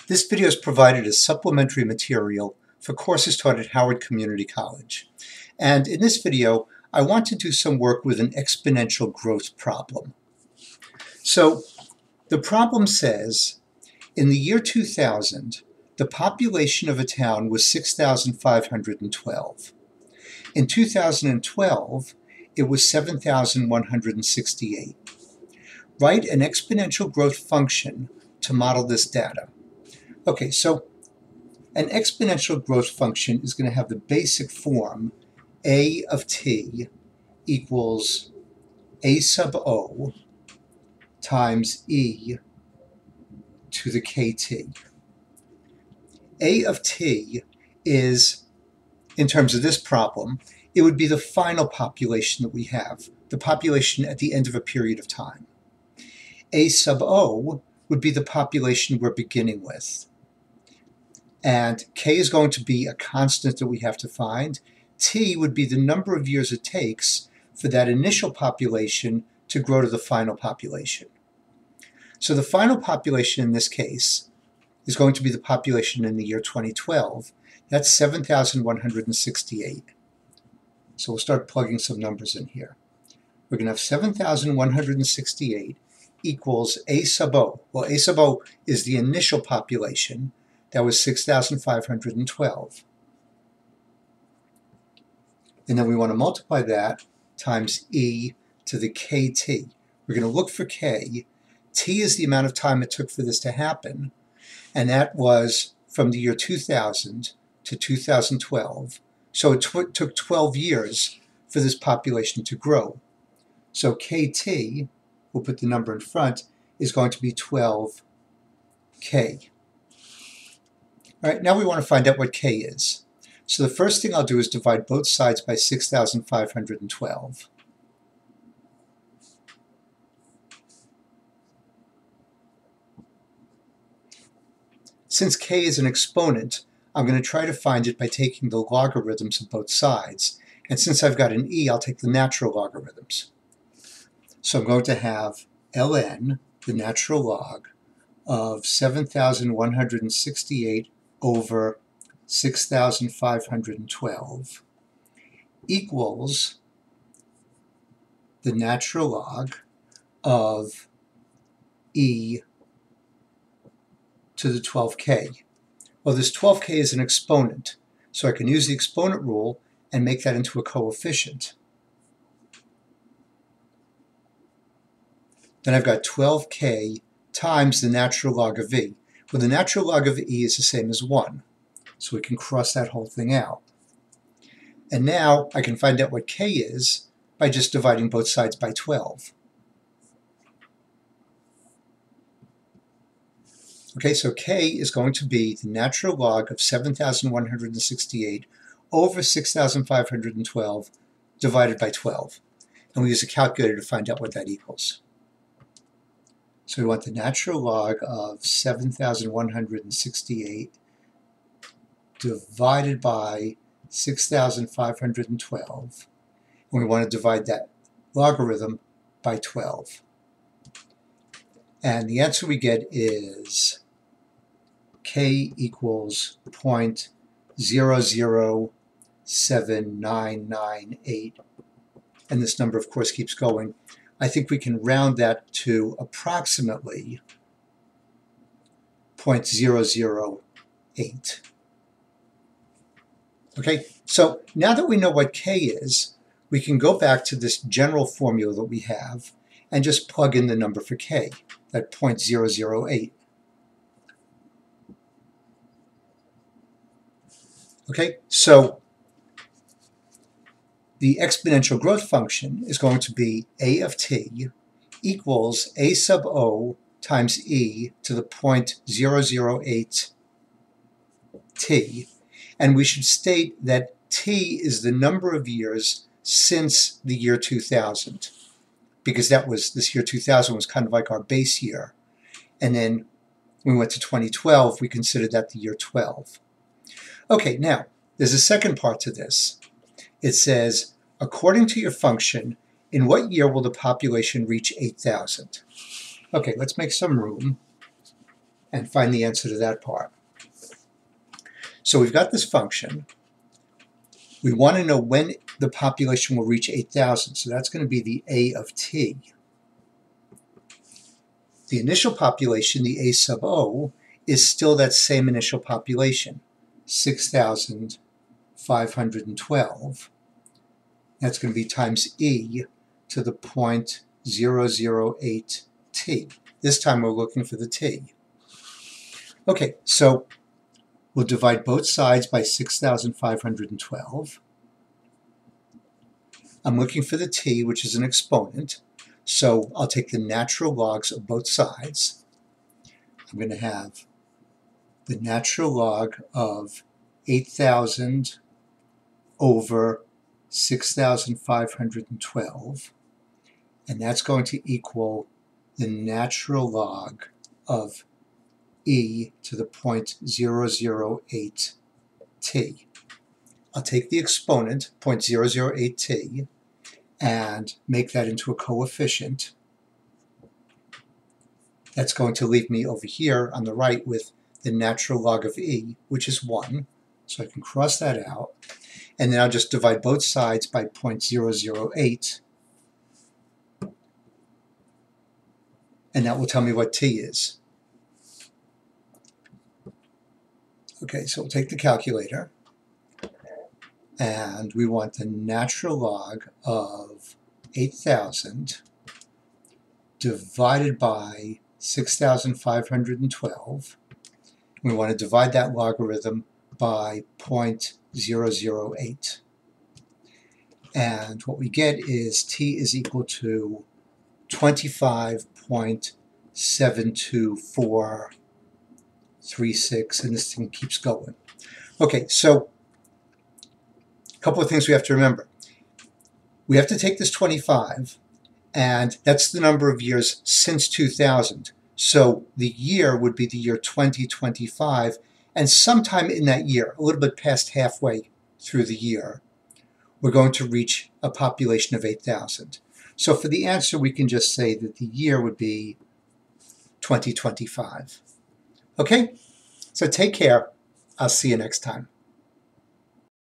This video is provided as supplementary material for courses taught at Howard Community College. And in this video, I want to do some work with an exponential growth problem. So the problem says, in the year 2000, the population of a town was 6,512. In 2012, it was 7,168. Write an exponential growth function to model this data. Okay, so an exponential growth function is going to have the basic form a of t equals a sub o times e to the kt. A of t is, in terms of this problem, it would be the final population that we have, the population at the end of a period of time. A sub o would be the population we're beginning with. And k is going to be a constant that we have to find. T would be the number of years it takes for that initial population to grow to the final population. So the final population in this case is going to be the population in the year 2012. That's 7,168. So we'll start plugging some numbers in here. We're going to have 7,168 equals a sub o. Well, a sub o is the initial population. That was 6,512. And then we want to multiply that times e to the kt. We're going to look for k. T is the amount of time it took for this to happen. And that was from the year 2000 to 2012. So it took 12 years for this population to grow. So kt, we'll put the number in front, is going to be 12k. All right, now we want to find out what k is. So the first thing I'll do is divide both sides by 6,512. Since k is an exponent, I'm going to try to find it by taking the logarithms of both sides. And since I've got an e, I'll take the natural logarithms. So I'm going to have ln, the natural log, of 7,168 over 6,512 equals the natural log of e to the 12k. Well, this 12k is an exponent, so I can use the exponent rule and make that into a coefficient. Then I've got 12k times the natural log of e. Well, the natural log of e is the same as 1, so we can cross that whole thing out. And now I can find out what k is by just dividing both sides by 12. Okay, so k is going to be the natural log of 7,168 over 6,512 divided by 12. And we use a calculator to find out what that equals. So we want the natural log of 7,168 divided by 6,512. And we want to divide that logarithm by 12. And the answer we get is k equals 0.007998. And this number, of course, keeps going. I think we can round that to approximately 0.008. Okay, so now that we know what k is, we can go back to this general formula that we have and just plug in the number for k, that 0.008. Okay, so the exponential growth function is going to be a of t equals a sub o times e to the 0.008 t. And we should state that t is the number of years since the year 2000, because this year 2000 was kind of like our base year. And then when we went to 2012, we considered that the year 12. Okay, now, there's a second part to this. It says, according to your function, in what year will the population reach 8,000? Okay, let's make some room. and find the answer to that part. So we've got this function. We want to know when the population will reach 8,000. So that's going to be the A of t. The initial population, the A sub O, is still that same initial population, 6,512. That's going to be times e to the 0.008t. This time we're looking for the t. Okay, so we'll divide both sides by 6,512. I'm looking for the t, which is an exponent. So I'll take the natural logs of both sides. I'm going to have the natural log of 8,000 over 6,512. And that's going to equal the natural log of e to the 0.008t. I'll take the exponent, 0.008t, and make that into a coefficient. That's going to leave me over here on the right with the natural log of e, which is 1. So I can cross that out. And then I'll just divide both sides by 0.008. And that will tell me what t is. Okay, so we'll take the calculator. And we want the natural log of 8,000 divided by 6,512. We want to divide that logarithm by 0.008. And what we get is t is equal to 25.72436, and this thing keeps going. Okay, so a couple of things we have to remember. We have to take this 25, and that's the number of years since 2000. So the year would be the year 2025, and sometime in that year, a little bit past halfway through the year, we're going to reach a population of 8,000. So for the answer, we can just say that the year would be 2025. Okay? So take care. I'll see you next time.